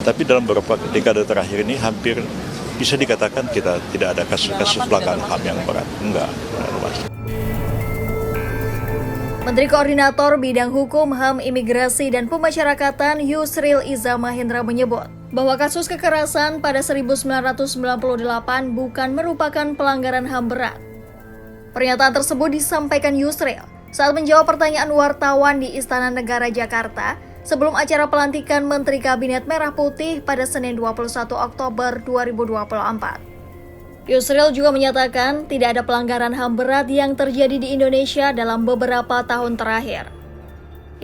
Tapi dalam beberapa dekade terakhir ini hampir bisa dikatakan kita tidak ada kasus-kasus pelanggaran HAM yang berat. Enggak. Menteri Koordinator Bidang Hukum, HAM, Imigrasi, dan Pemasyarakatan Yusril Iza Mahendra menyebut bahwa kasus kekerasan pada 1998 bukan merupakan pelanggaran HAM berat. Pernyataan tersebut disampaikan Yusril saat menjawab pertanyaan wartawan di Istana Negara Jakarta sebelum acara pelantikan Menteri Kabinet Merah Putih pada Senin 21 Oktober 2024. Yusril juga menyatakan tidak ada pelanggaran HAM berat yang terjadi di Indonesia dalam beberapa tahun terakhir.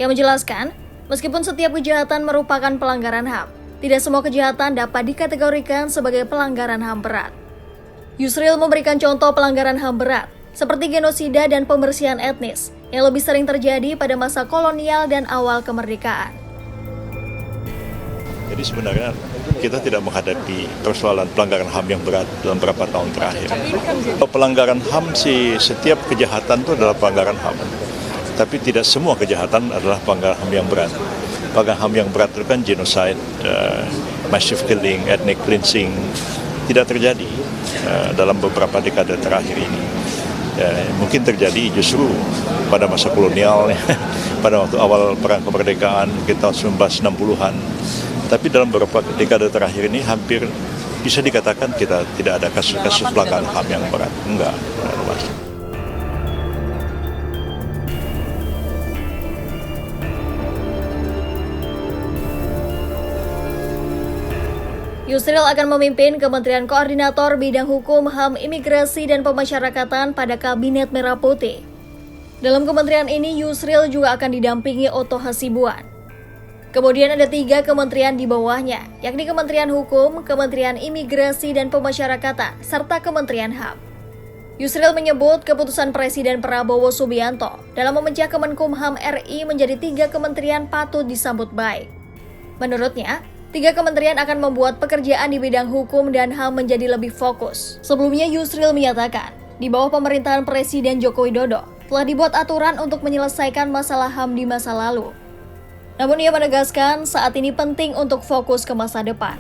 Ia menjelaskan, meskipun setiap kejahatan merupakan pelanggaran HAM, tidak semua kejahatan dapat dikategorikan sebagai pelanggaran HAM berat. Yusril memberikan contoh pelanggaran HAM berat, seperti genosida dan pembersihan etnis, yang lebih sering terjadi pada masa kolonial dan awal kemerdekaan. Jadi sebenarnya kita tidak menghadapi persoalan pelanggaran HAM yang berat dalam beberapa tahun terakhir. Pelanggaran HAM sih, setiap kejahatan itu adalah pelanggaran HAM. Tapi tidak semua kejahatan adalah pelanggaran HAM yang berat. Pelanggaran HAM yang berat itu kan genocide, massive killing, ethnic cleansing, tidak terjadi dalam beberapa dekade terakhir ini. Mungkin terjadi justru pada masa kolonial, pada waktu awal perang kemerdekaan kita 1960-an. Tapi dalam beberapa dekade terakhir ini hampir bisa dikatakan kita tidak ada kasus-kasus pelanggaran HAM yang berat. Enggak. Yusril akan memimpin Kementerian Koordinator Bidang Hukum, HAM, Imigrasi, dan Pemasyarakatan pada Kabinet Merah Putih. Dalam kementerian ini, Yusril juga akan didampingi Otto Hasibuan. Kemudian ada 3 kementerian di bawahnya, yakni Kementerian Hukum, Kementerian Imigrasi dan Pemasyarakatan, serta Kementerian HAM. Yusril menyebut keputusan Presiden Prabowo Subianto dalam memecah Kemenkumham RI menjadi 3 kementerian patut disambut baik. Menurutnya, 3 kementerian akan membuat pekerjaan di bidang hukum dan HAM menjadi lebih fokus. Sebelumnya Yusril menyatakan, di bawah pemerintahan Presiden Joko Widodo telah dibuat aturan untuk menyelesaikan masalah HAM di masa lalu. Namun ia menegaskan saat ini penting untuk fokus ke masa depan.